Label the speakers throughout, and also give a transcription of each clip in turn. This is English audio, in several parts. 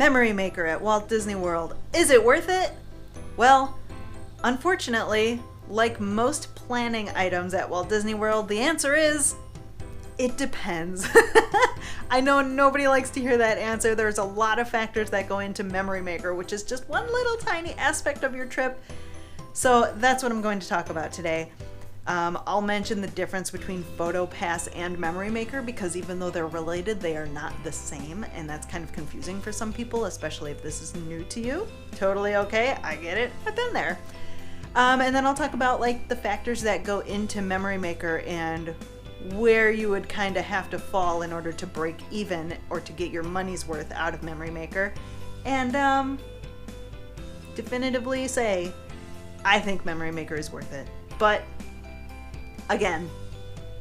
Speaker 1: Memory Maker at Walt Disney World. Is it worth it? Well, unfortunately, like most planning items at Walt Disney World, the answer is, it depends. I know nobody likes to hear that answer. There's a lot of factors that go into Memory Maker, which is just one little tiny aspect of your trip. So that's what I'm going to talk about today. I'll mention the difference between Photopass and Memory Maker because even though they're related, they are not the same, and that's kind of confusing for some people, especially if this is new to you. Totally okay, I get it, I've been there. And then I'll talk about like the factors that go into Memory Maker and where you would kind of have to fall in order to break even or to get your money's worth out of Memory Maker. And definitively say, I think Memory Maker is worth it. But again,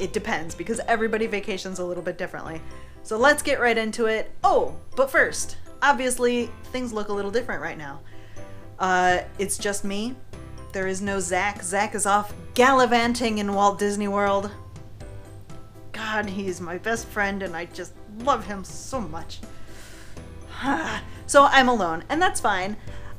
Speaker 1: it depends because everybody vacations a little bit differently. So let's get right into it. Oh, but first, obviously things look a little different right now. It's just me. There is no Zach. Zach is off gallivanting in Walt Disney World. God, he's my best friend and I just love him so much. So I'm alone, and that's fine.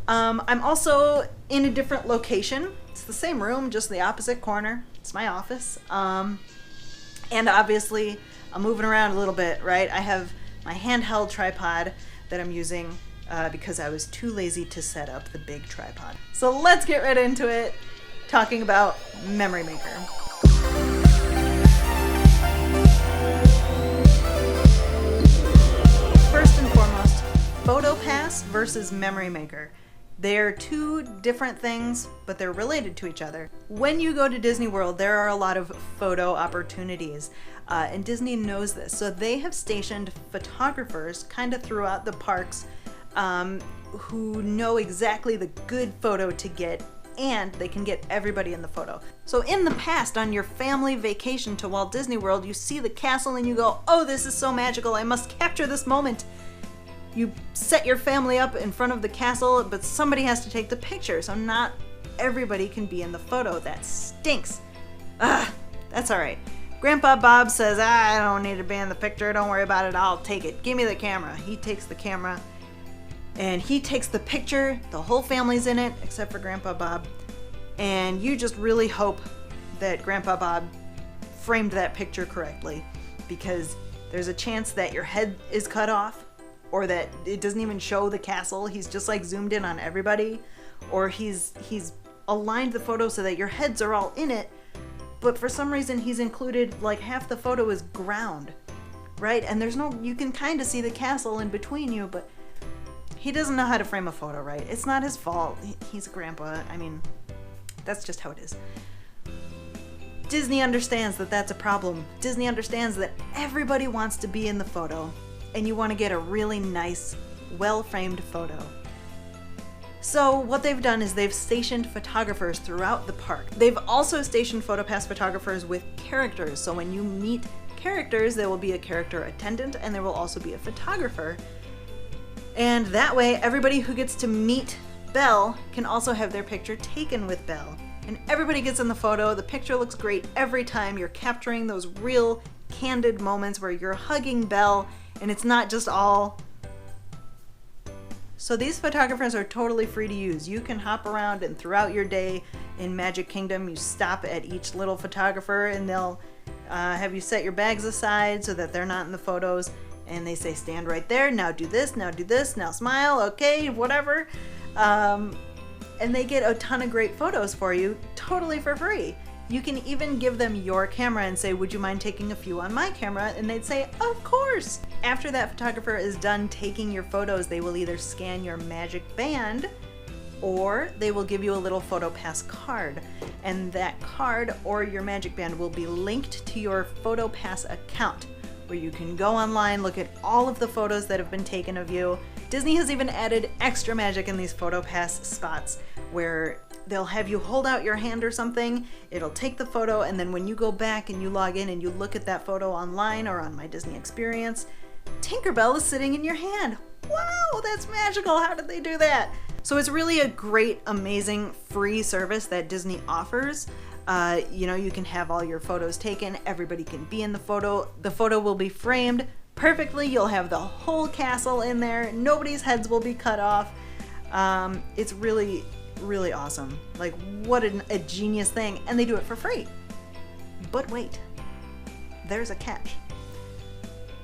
Speaker 1: I'm also in a different location. It's the same room, just the opposite corner. It's my office. And obviously I'm moving around a little bit, right? I have my handheld tripod that I'm using because I was too lazy to set up the big tripod. So let's get right into it, talking about Memory Maker. First and foremost, Photopass versus Memory Maker. They're two different things, but they're related to each other. When you go to Disney World, there are a lot of photo opportunities, and Disney knows this. So they have stationed photographers kind of throughout the parks who know exactly the good photo to get, and they can get everybody in the photo. So in the past, on your family vacation to Walt Disney World, you see the castle and you go, oh, this is so magical, I must capture this moment. You set your family up in front of the castle, but somebody has to take the picture, so not everybody can be in the photo. That stinks. That's all right. Grandpa Bob says, I don't need to be in the picture. Don't worry about it. I'll take it. Give me the camera. He takes the camera, and he takes the picture. The whole family's in it, except for Grandpa Bob. And you just really hope that Grandpa Bob framed that picture correctly, because there's a chance that your head is cut off, or that it doesn't even show the castle. He's just like zoomed in on everybody, or he's aligned the photo so that your heads are all in it, but for some reason he's included like half the photo is ground, right? And there's no, you can kind of see the castle in between you, but he doesn't know how to frame a photo right. It's not his fault. He's a grandpa. I mean, that's just how it is. Disney understands that that's a problem. Disney understands that everybody wants to be in the photo, and you want to get a really nice, well-framed photo. So what they've done is they've stationed photographers throughout the park. They've also stationed Photopass photographers with characters. So when you meet characters, there will be a character attendant and there will also be a photographer. And that way, everybody who gets to meet Belle can also have their picture taken with Belle. And everybody gets in the photo. The picture looks great every time. You're capturing those real candid moments where you're hugging Belle, and it's not just all. So these photographers are totally free to use. You can hop around, and throughout your day in Magic Kingdom, you stop at each little photographer and they'll have you set your bags aside so that they're not in the photos, and they say stand right there, now do this, now do this, now smile, okay, whatever. And they get a ton of great photos for you totally for free. You can even give them your camera and say, would you mind taking a few on my camera? And they'd say, of course. After that photographer is done taking your photos, they will either scan your magic band or they will give you a little Photopass card. And that card or your magic band will be linked to your Photopass account, where you can go online, look at all of the photos that have been taken of you. Disney has even added extra magic in these Photopass spots where they'll have you hold out your hand or something, it'll take the photo, and then when you go back and you log in and you look at that photo online or on My Disney Experience, Tinkerbell is sitting in your hand. Wow, that's magical. How did they do that? So it's really a great, amazing, free service that Disney offers. You can have all your photos taken, everybody can be in the photo will be framed, perfectly. You'll have the whole castle in there. Nobody's heads will be cut off. It's really, really awesome. Like, what a genius thing. And they do it for free. But wait, there's a catch.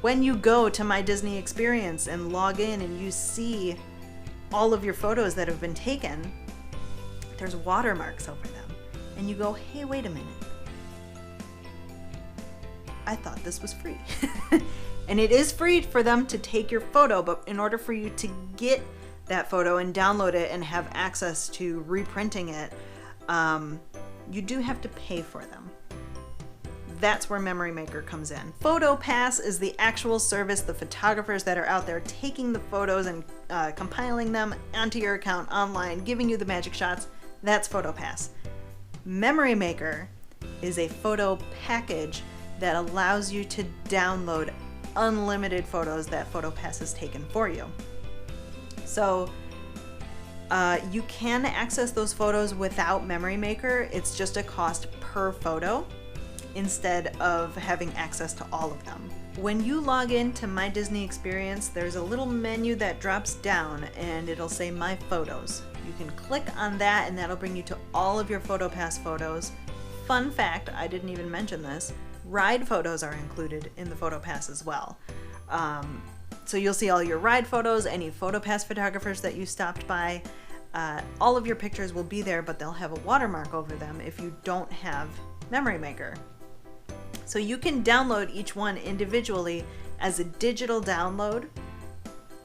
Speaker 1: When you go to My Disney Experience and log in and you see all of your photos that have been taken, there's watermarks over them. And you go, hey, wait a minute. I thought this was free. And it is free for them to take your photo, but in order for you to get that photo and download it and have access to reprinting it, you do have to pay for them. That's where Memory Maker comes in. Photopass is the actual service, the photographers that are out there taking the photos and compiling them onto your account online, giving you the magic shots. That's Photopass. Memory Maker is a photo package that allows you to download unlimited photos that Photopass has taken for you. So you can access those photos without Memory Maker. It's just a cost per photo instead of having access to all of them. When you log into My Disney Experience, there's a little menu that drops down and it'll say My Photos. You can click on that and that'll bring you to all of your Photopass photos. Fun fact, I didn't even mention this, ride photos are included in the Photopass as well. So you'll see all your ride photos, any Photopass photographers that you stopped by. All of your pictures will be there, but they'll have a watermark over them if you don't have Memory Maker. So you can download each one individually as a digital download,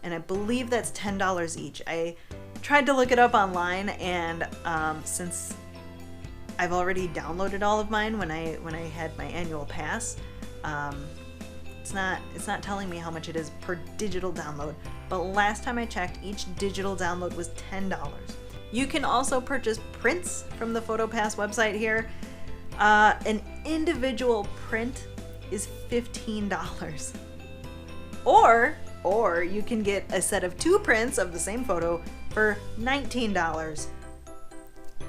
Speaker 1: and I believe that's $10 each. I tried to look it up online, and since I've already downloaded all of mine when I had my annual pass, it's not telling me how much it is per digital download, but last time I checked, each digital download was $10. You can also purchase prints from the Photopass website here. An individual print is $15. Or you can get a set of 2 prints of the same photo for $19.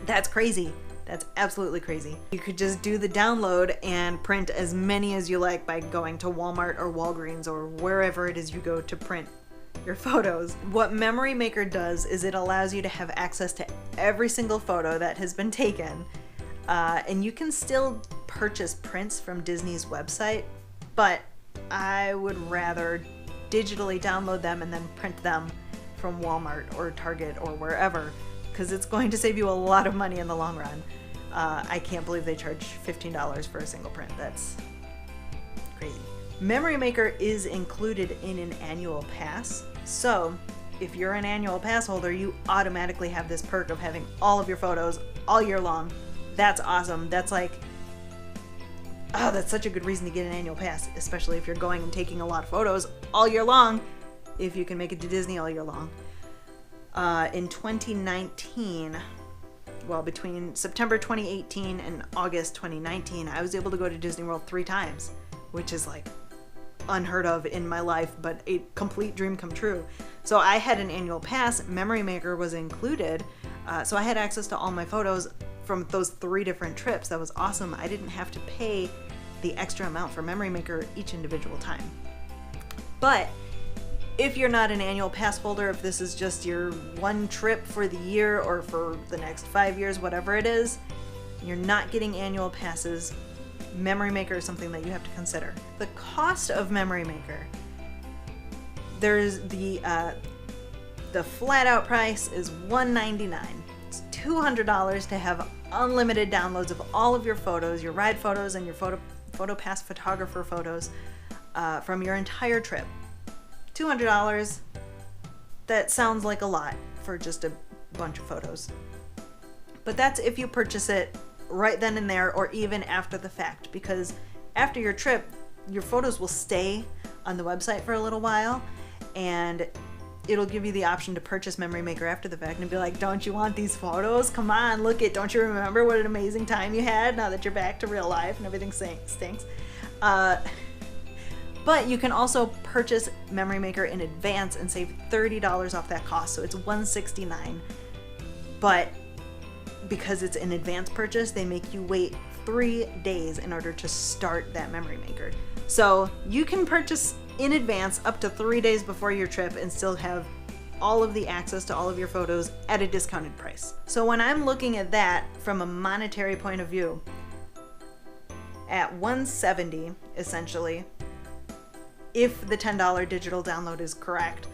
Speaker 1: That's crazy. That's absolutely crazy. You could just do the download and print as many as you like by going to Walmart or Walgreens or wherever it is you go to print your photos. What Memory Maker does is it allows you to have access to every single photo that has been taken. And you can still purchase prints from Disney's website, but I would rather digitally download them and then print them from Walmart or Target or wherever, because it's going to save you a lot of money in the long run. I can't believe they charge $15 for a single print. That's crazy. Memory Maker is included in an annual pass, so if you're an annual pass holder, you automatically have this perk of having all of your photos all year long. That's awesome. That's like, oh, that's such a good reason to get an annual pass, especially if you're going and taking a lot of photos all year long, if you can make it to Disney all year long. In 2019, well, between September 2018 and August 2019, I was able to go to Disney World 3 times, which is like unheard of in my life, but a complete dream come true. So I had an annual pass. Memory Maker was included, so I had access to all my photos from those 3 different trips. That was awesome. I didn't have to pay the extra amount for Memory Maker each individual time. But if you're not an annual pass holder, if this is just your one trip for the year or for the next 5 years, whatever it is, you're not getting annual passes, Memory Maker is something that you have to consider. The cost of Memory Maker, there's the flat out price is $199. It's $200 to have unlimited downloads of all of your photos, your ride photos and your Photopass photographer photos from your entire trip. $200, that sounds like a lot for just a bunch of photos. But that's if you purchase it right then and there or even after the fact, because after your trip, your photos will stay on the website for a little while, and it'll give you the option to purchase Memory Maker after the fact and be like, don't you want these photos? Come on, look it. Don't you remember what an amazing time you had now that you're back to real life and everything stinks? But you can also purchase Memory Maker in advance and save $30 off that cost, so it's $169. But because it's an advance purchase, they make you wait 3 days in order to start that Memory Maker. So you can purchase in advance up to 3 days before your trip and still have all of the access to all of your photos at a discounted price. So when I'm looking at that from a monetary point of view, at $170 essentially, if the $10 digital download is correct,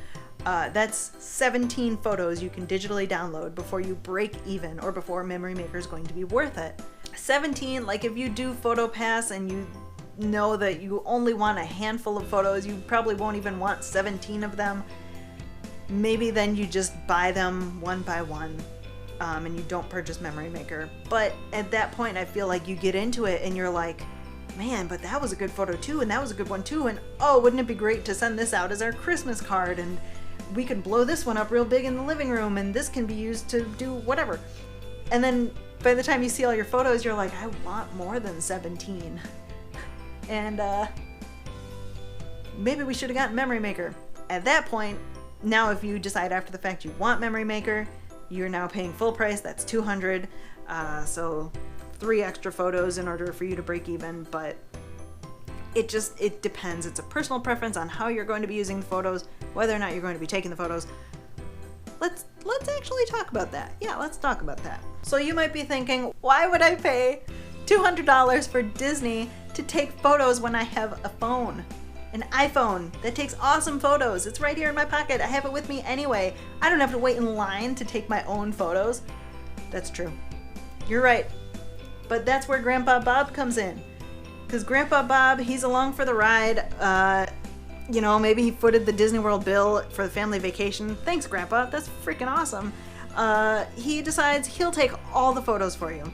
Speaker 1: that's 17 photos you can digitally download before you break even or before Memory Maker is going to be worth it. 17, like if you do Photopass and you know that you only want a handful of photos, you probably won't even want 17 of them. Maybe then you just buy them one by one, and you don't purchase Memory Maker. But at that point, I feel like you get into it and you're like, man, but that was a good photo too, and that was a good one too, and oh, wouldn't it be great to send this out as our Christmas card, and we could blow this one up real big in the living room, and this can be used to do whatever. And then by the time you see all your photos, you're like, I want more than 17. And maybe we should have gotten Memory Maker. At that point, now if you decide after the fact you want Memory Maker, you're now paying full price. That's $200. So 3 extra photos in order for you to break even. But it depends. It's a personal preference on how you're going to be using the photos, whether or not you're going to be taking the photos. Let's actually talk about that. Yeah, let's talk about that. So you might be thinking, why would I pay $200 for Disney to take photos when I have a phone? An iPhone that takes awesome photos. It's right here in my pocket. I have it with me anyway. I don't have to wait in line to take my own photos. That's true. You're right. But that's where Grandpa Bob comes in. Because Grandpa Bob, he's along for the ride. Maybe he footed the Disney World bill for the family vacation. Thanks, Grandpa. That's freaking awesome. He decides he'll take all the photos for you.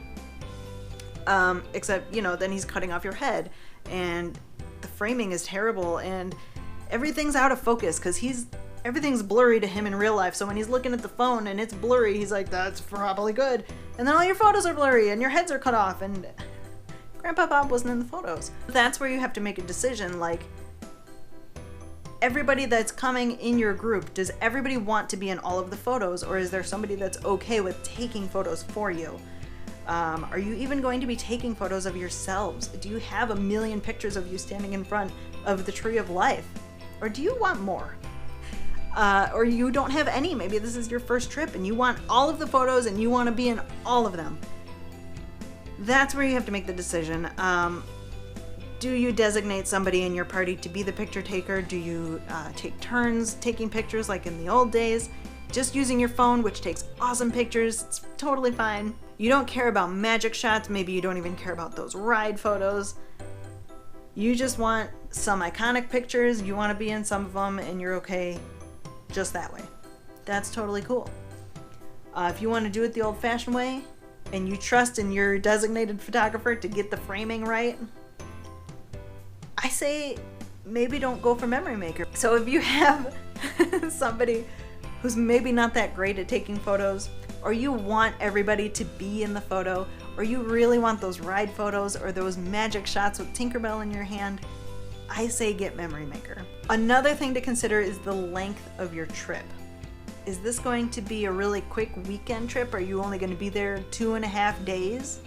Speaker 1: Except, then he's cutting off your head. And the framing is terrible. And everything's out of focus because everything's blurry to him in real life. So when he's looking at the phone and it's blurry, he's like, that's probably good. And then all your photos are blurry and your heads are cut off. And Grandpa Bob wasn't in the photos. That's where you have to make a decision. Like, everybody that's coming in your group, does everybody want to be in all of the photos, or is there somebody that's okay with taking photos for you? Are you even going to be taking photos of yourselves? Do you have 1 million pictures of you standing in front of the Tree of Life? Or do you want more? Or you don't have any. Maybe this is your first trip and you want all of the photos and you want to be in all of them. That's where you have to make the decision. Do you designate somebody in your party to be the picture taker? Do you take turns taking pictures like in the old days? Just using your phone, which takes awesome pictures, it's totally fine. You don't care about magic shots. Maybe you don't even care about those ride photos. You just want some iconic pictures. You want to be in some of them and you're okay just that way. That's totally cool. If you want to do it the old-fashioned way and you trust in your designated photographer to get the framing right, I say maybe don't go for Memory Maker. So if you have somebody who's maybe not that great at taking photos, or you want everybody to be in the photo, or you really want those ride photos or those magic shots with Tinkerbell in your hand, I say get Memory Maker. Another thing to consider is the length of your trip. Is this going to be a really quick weekend trip? Are you only going to be there 2.5 days?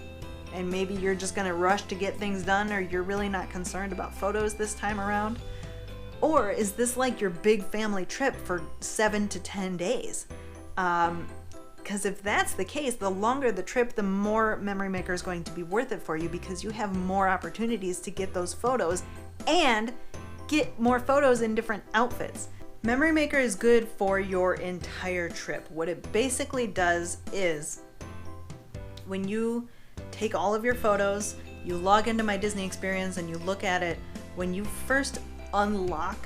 Speaker 1: And maybe you're just going to rush to get things done, or you're really not concerned about photos this time around? Or is this like your big family trip for 7 to 10 days? Because if that's the case, the longer the trip, the more Memory Maker is going to be worth it for you, because you have more opportunities to get those photos and get more photos in different outfits. Memory Maker is good for your entire trip. What it basically does is, when you take all of your photos, you log into My Disney Experience and you look at it, when you first unlock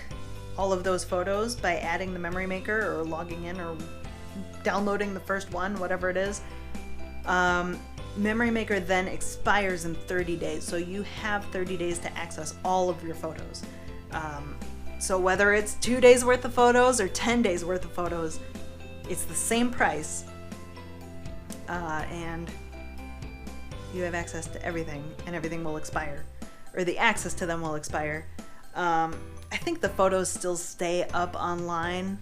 Speaker 1: all of those photos by adding the Memory Maker or logging in or downloading the first one, whatever it is, Memory Maker then expires in 30 days. So you have 30 days to access all of your photos. So whether it's 2 days worth of photos or 10 days worth of photos, it's the same price. And you have access to everything, and everything will expire, or the access to them will expire. I think the photos still stay up online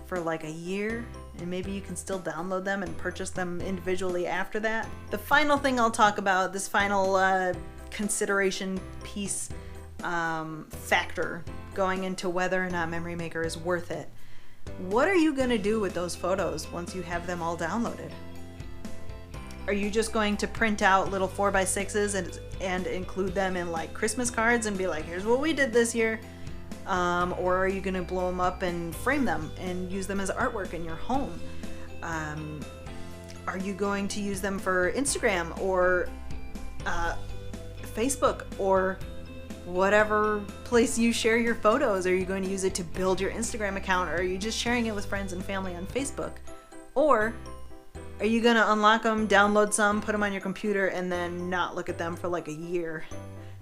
Speaker 1: for like a year, and maybe you can still download them and purchase them individually after that. The final thing I'll talk about, this final consideration piece factor going into whether or not Memory Maker is worth it. What are you going to do with those photos once you have them all downloaded? Are you just going to print out little 4x6s and include them in like Christmas cards and be like, here's what we did this year? Or are you going to blow them up and frame them and use them as artwork in your home? Are you going to use them for Instagram or Facebook or whatever place you share your photos? Are you going to use it to build your Instagram account, or are you just sharing it with friends and family on Facebook? Or are you going to unlock them, download some, put them on your computer, and then not look at them for like a year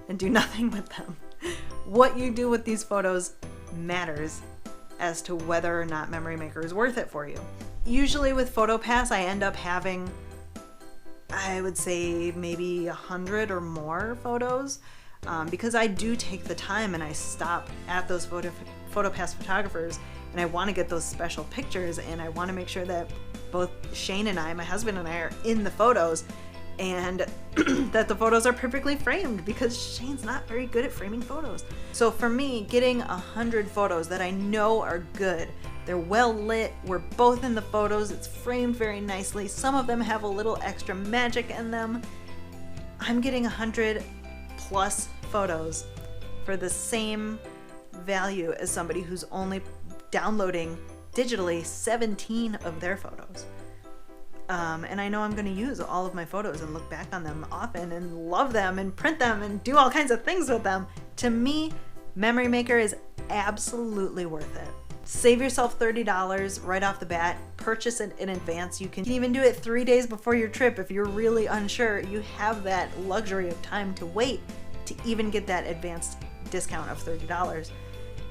Speaker 1: and do nothing with them? What you do with these photos matters as to whether or not Memory Maker is worth it for you. Usually with Photopass, I end up having, I would say maybe 100 or more photos, because I do take the time and I stop at those Photopass photographers and I want to get those special pictures, and I want to make sure that both Shane and I, my husband and I, are in the photos, and that the photos are perfectly framed, because Shane's not very good at framing photos. So for me, getting 100 photos that I know are good, they're well lit, we're both in the photos, it's framed very nicely, some of them have a little extra magic in them, I'm getting 100 plus photos for the same value as somebody who's only downloading digitally 17 of their photos. And I know I'm going to use all of my photos and look back on them often and love them and print them and do all kinds of things with them. To me, Memory Maker is absolutely worth it. Save yourself $30 right off the bat. Purchase it in advance. You can even do it 3 days before your trip if you're really unsure. You have that luxury of time to wait to even get that advanced discount of $30.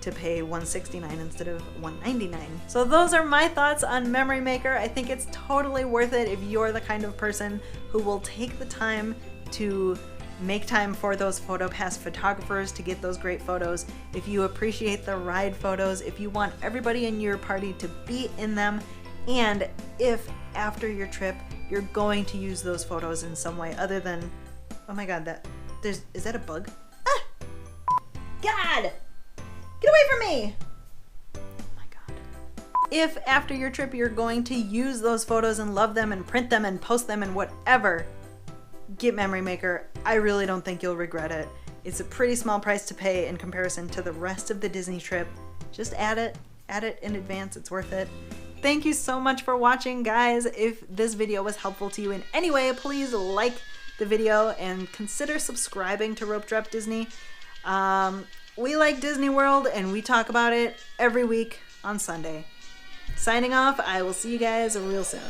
Speaker 1: To pay $169 instead of $199. So those are my thoughts on Memory Maker. I think it's totally worth it if you're the kind of person who will take the time to make time for those Photopass photographers to get those great photos. If you appreciate the ride photos, if you want everybody in your party to be in them, and if after your trip you're going to use those photos in some way other than, oh my god, is that a bug? Ah! God! Get away from me! Oh my god. If after your trip you're going to use those photos and love them and print them and post them and whatever, get Memory Maker. I really don't think you'll regret it. It's a pretty small price to pay in comparison to the rest of the Disney trip. Just add it in advance, it's worth it. Thank you so much for watching, guys. If this video was helpful to you in any way, please like the video and consider subscribing to Rope Drop Disney. We like Disney World and we talk about it every week on Sunday. Signing off, I will see you guys real soon.